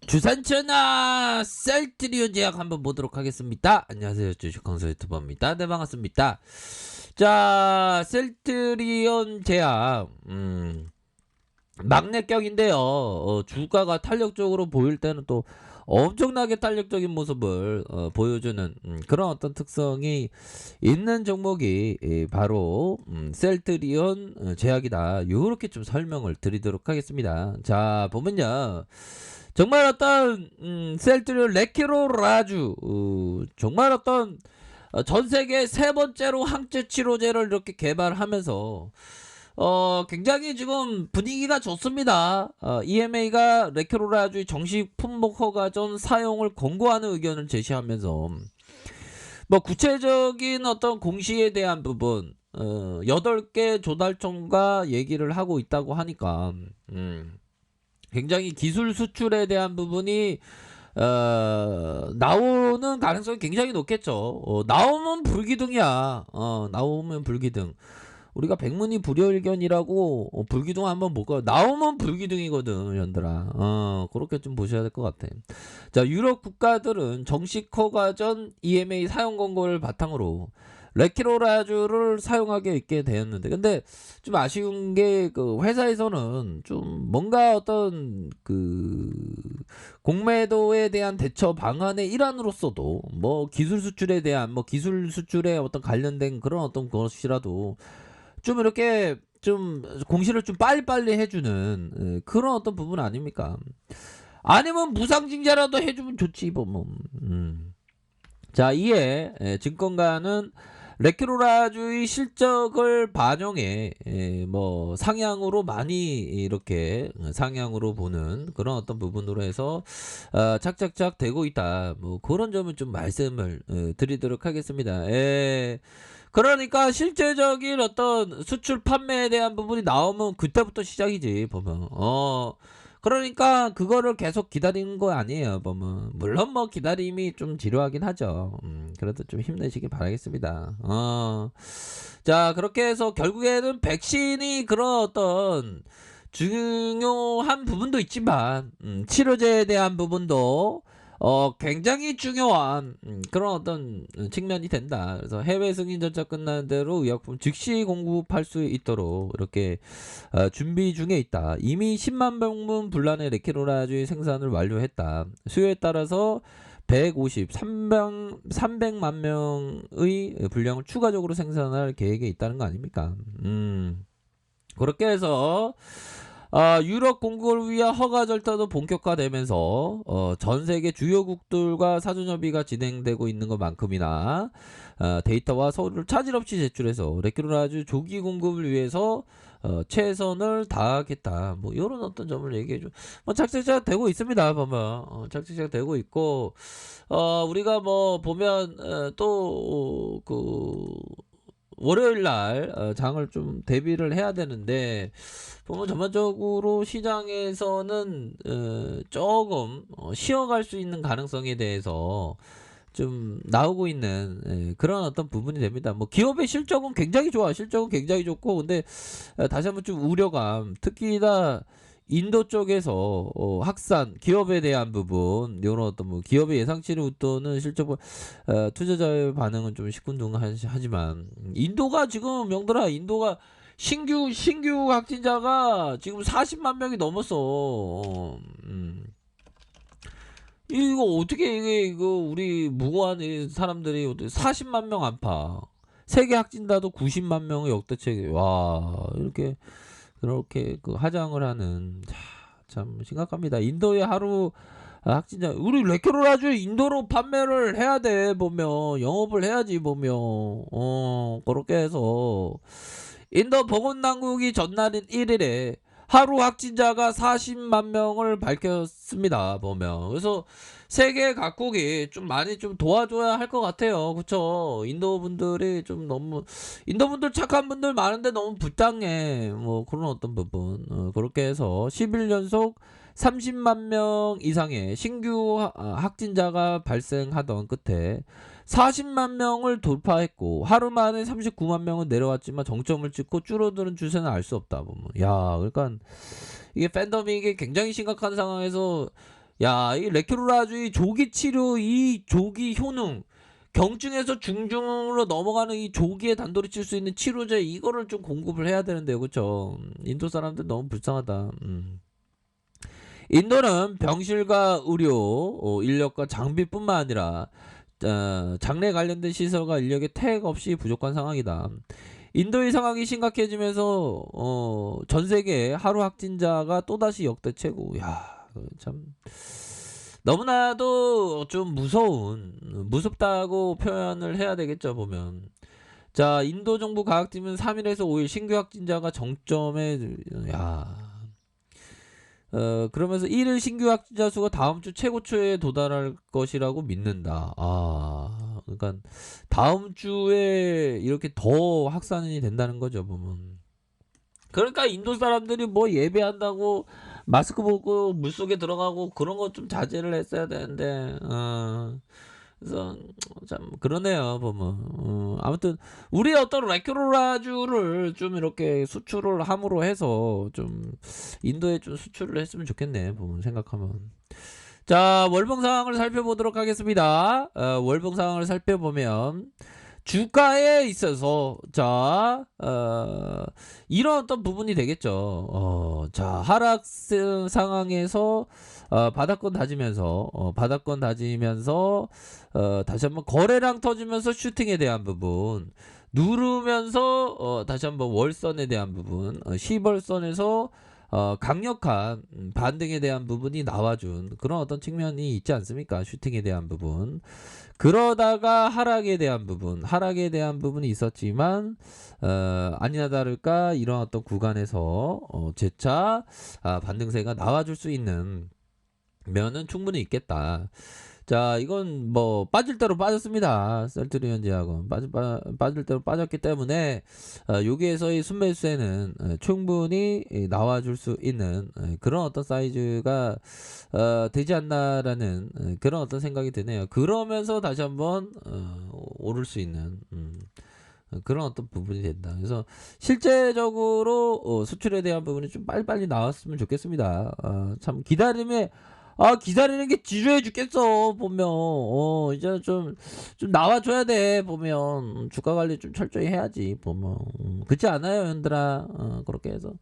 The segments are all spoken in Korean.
주산천하 셀트리온 제약 한번 보도록 하겠습니다. 안녕하세요, 주식강사 유튜버입니다. 네, 반갑습니다. 자, 셀트리온 제약 막내격인데요. 주가가 탄력적으로 보일 때는 또 엄청나게 탄력적인 모습을 보여주는 그런 어떤 특성이 있는 종목이 바로 셀트리온 제약이다. 이렇게 좀 설명을 드리도록 하겠습니다. 자, 보면요, 정말 어떤 셀트리온 레키로라주 정말 어떤 전 세계 세 번째로 항체 치료제를 이렇게 개발하면서 굉장히 지금 분위기가 좋습니다. EMA가 레키로라주의 정식 품목 허가 전 사용을 권고하는 의견을 제시하면서 뭐 구체적인 어떤 공시에 대한 부분 8개 조달청과 얘기를 하고 있다고 하니까 굉장히 기술 수출에 대한 부분이 나오는 가능성이 굉장히 높겠죠. 나오면 불기둥이야. 나오면 불기둥. 우리가 백문이 불여일견이라고 불기둥 한번 볼까요? 나오면 불기둥이거든, 연들아. 그렇게 좀 보셔야 될 것 같아. 자, 유럽 국가들은 정식 허가 전 EMA 사용 권고를 바탕으로 레키로라주를 사용하게 있게 되었는데, 근데 좀 아쉬운 게 그 회사에서는 좀 뭔가 어떤 그 공매도에 대한 대처 방안의 일환으로서도 뭐 기술 수출에 대한 뭐 기술 수출에 어떤 관련된 그런 어떤 것이라도 좀 이렇게 좀 공시를 좀 빨리빨리 해주는 그런 어떤 부분 아닙니까? 아니면 무상증자라도 해주면 좋지 뭐. 자, 이에 증권가는 레키로라주의 실적을 반영해 뭐 상향으로 많이 이렇게 상향으로 보는 그런 어떤 부분으로 해서 착착착 되고 있다. 뭐 그런 점을 좀 말씀을 드리도록 하겠습니다. 그러니까 실제적인 어떤 수출 판매에 대한 부분이 나오면 그때부터 시작이지 보면. 그러니까 그거를 계속 기다리는 거 아니에요 보면. 물론 뭐 기다림이 좀 지루하긴 하죠. 그래도 좀 힘내시길 바라겠습니다. 자, 그렇게 해서 결국에는 백신이 그런 어떤 중요한 부분도 있지만 치료제에 대한 부분도 굉장히 중요한 그런 어떤 측면이 된다. 그래서 해외 승인 절차 끝나는 대로 의약품 즉시 공급할 수 있도록 이렇게 준비 중에 있다. 이미 10만 병분 분란의 레키로라주의 생산을 완료했다. 수요에 따라서 300만 명의 분량을 추가적으로 생산할 계획에 있다는 거 아닙니까? 그렇게 해서 유럽 공급을 위한 허가 절차도 본격화되면서 전 세계 주요국들과 사전협의가 진행되고 있는 것만큼이나 데이터와 서류를 차질 없이 제출해서 레키로라주 조기 공급을 위해서 최선을 다하겠다. 뭐 이런 어떤 점을 얘기해줘. 뭐 착착착 되고 있습니다. 보면 착착착 되고 있고 우리가 뭐 보면 또 그 월요일 날 장을 좀 대비를 해야 되는데 보면 전반적으로 시장에서는 조금 쉬어갈 수 있는 가능성에 대해서 좀 나오고 있는 그런 어떤 부분이 됩니다. 뭐 기업의 실적은 굉장히 좋아. 실적은 굉장히 좋고, 근데 다시 한번 좀 우려감, 특히나 인도 쪽에서 확산 기업에 대한 부분, 이런 어떤 뭐 기업의 예상치를 웃도는 실적 투자자의 반응은 좀 시큰둥하지만 인도가 지금 명들아, 인도가 신규 확진자가 지금 40만 명이 넘었어. 이거 어떻게 이거 우리 무고한 사람들이 어떻게 40만 명 안팎, 세계 확진자도 90만 명의 역대책. 와, 이렇게 그렇게 그 하장을 하는, 참 심각합니다. 인도의 하루 확진자, 우리 레키로라주 인도로 판매를 해야 돼 보면, 영업을 해야지 보면. 그렇게 해서 인도 보건당국이 전날인 1일에 하루 확진자가 40만 명을 밝혔습니다 보면. 그래서 세계 각국이 좀 많이 좀 도와줘야 할 것 같아요. 그쵸? 인도 분들이 좀 너무, 인도 분들 착한 분들 많은데 너무 불쌍해. 뭐 그런 어떤 부분. 그렇게 해서 10일 연속 30만 명 이상의 신규 확진자가 발생하던 끝에 40만 명을 돌파했고, 하루 만에 39만 명은 내려왔지만 정점을 찍고 줄어드는 추세는 알 수 없다 보면. 야, 그러니까 이게 팬데믹이 굉장히 심각한 상황에서 야, 이 레큐로라주의 조기 치료, 이 조기 효능, 경증에서 중증으로 넘어가는 이 조기에 단도리 칠 수 있는 치료제, 이거를 좀 공급을 해야 되는데요, 그쵸? 인도 사람들 너무 불쌍하다. 인도는 병실과 의료 인력과 장비뿐만 아니라 장래 관련된 시설과 인력의 태ек 없이 부족한 상황이다. 인도의 상황이 심각해지면서 전 세계 하루 확진자가 또다시 역대 최고. 야, 참 너무나도 좀 무섭다고 표현을 해야 되겠죠, 보면. 자, 인도 정부 과학팀은 3일에서 5일 신규 확진자가 정점에, 야, 그러면서 1일 신규 확진자 수가 다음 주 최고치에 도달할 것이라고 믿는다. 아, 그러니까 다음 주에 이렇게 더 확산이 된다는 거죠, 보면. 그러니까 인도 사람들이 뭐 예배한다고 마스크 벗고 물속에 들어가고 그런 거 좀 자제를 했어야 되는데, 그래서 참 그러네요, 보면. 아무튼 우리 어떤 레큐로라주를 좀 이렇게 수출을 함으로 해서 좀 인도에 좀 수출을 했으면 좋겠네, 보면 생각하면. 자, 월봉 상황을 살펴보도록 하겠습니다. 월봉 상황을 살펴보면 주가에 있어서 자 이런 어떤 부분이 되겠죠. 자, 하락 상황에서 바닥권 다지면서 다시 한번 거래량 터지면서 슈팅에 대한 부분 누르면서 다시 한번 월선에 대한 부분, 시벌선에서 강력한 반등에 대한 부분이 나와준 그런 어떤 측면이 있지 않습니까? 슈팅에 대한 부분. 그러다가 하락에 대한 부분이 있었지만 아니나 다를까 이런 어떤 구간에서 재차 반등세가 나와줄 수 있는 면은 충분히 있겠다. 자, 이건 뭐 빠질 대로 빠졌습니다. 셀트리온제약은 빠질 대로 빠졌기 때문에 여기에서의 순매수에는 충분히 나와줄 수 있는 그런 어떤 사이즈가 되지 않나라는 그런 어떤 생각이 드네요. 그러면서 다시 한번 오를 수 있는 그런 어떤 부분이 된다. 그래서 실제적으로 수출에 대한 부분이 좀 빨리빨리 나왔으면 좋겠습니다. 참 기다리는 게 지루해 죽겠어, 보면. 이제 좀 나와줘야 돼, 보면. 주가 관리 좀 철저히 해야지, 보면. 그렇지 않아요, 현들아? 그렇게 해서.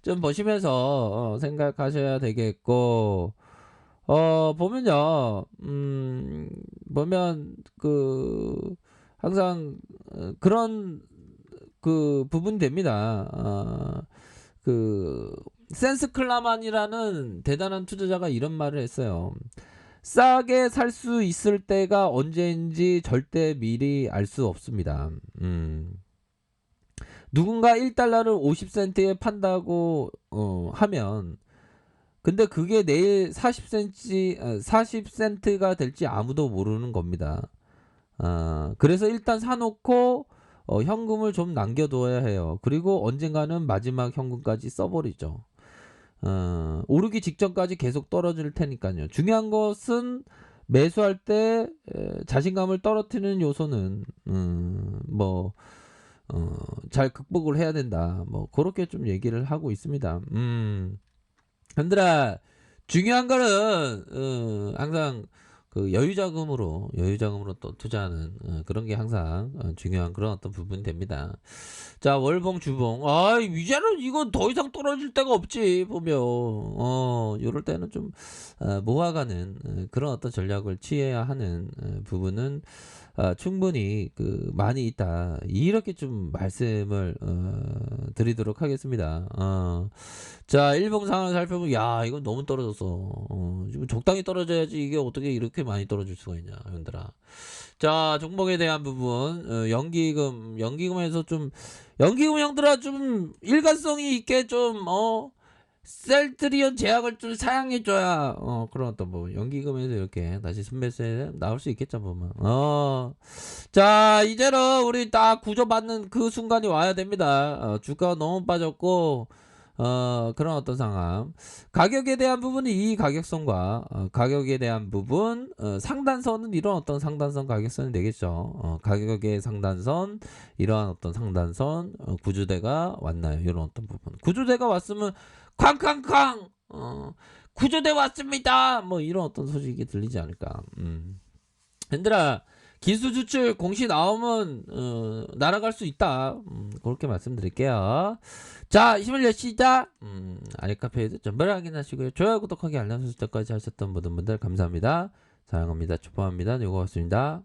좀 보시면서, 생각하셔야 되겠고, 보면요, 보면, 항상, 그런, 부분이 됩니다. 센스 클라만이라는 대단한 투자자가 이런 말을 했어요. 싸게 살 수 있을 때가 언제인지 절대 미리 알 수 없습니다. 누군가 1달러를 50센트에 판다고 하면 근데 그게 내일 40센트가 될지 아무도 모르는 겁니다. 그래서 일단 사놓고 현금을 좀 남겨둬야 해요. 그리고 언젠가는 마지막 현금까지 써버리죠. 오르기 직전까지 계속 떨어질 테니까요. 중요한 것은 매수할 때 자신감을 떨어뜨리는 요소는 잘 극복을 해야 된다. 뭐 그렇게 좀 얘기를 하고 있습니다. 현들아, 중요한 거는 항상 여유자금으로 또 투자하는 그런 게 항상 중요한 그런 어떤 부분이 됩니다. 자, 월봉 주봉. 이제는 이건 더 이상 떨어질 데가 없지, 보면. 요럴 때는 좀 모아가는 그런 어떤 전략을 취해야 하는 부분은 충분히 많이 있다. 이렇게 좀 말씀을 드리도록 하겠습니다. 자, 일봉 상황을 살펴보면 이건 너무 떨어졌어. 지금 적당히 떨어져야지 이게 어떻게 이렇게 많이 떨어질 수가 있냐, 형들아. 자, 종목에 대한 부분, 연기금에서 연기금 형들아 좀 일관성이 있게 셀트리온 제약을 좀 사양해줘야 그런 어떤 연기금에서 이렇게 다시 순매수에 나올 수 있겠죠, 보면. 자, 이제는 우리 딱 구조받는 그 순간이 와야 됩니다. 주가가 너무 빠졌고 그런 어떤 상황. 가격에 대한 부분은 이 가격선과 가격에 대한 부분, 상단선은 이런 어떤 상단선 가격선이 되겠죠. 가격의 상단선, 이러한 어떤 상단선, 구조대가 왔나요? 이런 어떤 부분. 구조대가 왔으면 쾅쾅쾅 구조대 왔습니다. 뭐 이런 어떤 소식이 들리지 않을까. 얘들아 기수 주출 공시 나오면 날아갈 수 있다. 그렇게 말씀드릴게요. 자 힘을 내시자. 아리카페에도 전부를 확인하시고요. 좋아요 구독하기 알람 설정까지 하셨던 모든 분들 감사합니다. 사랑합니다. 축복합니다. 네 고맙습니다.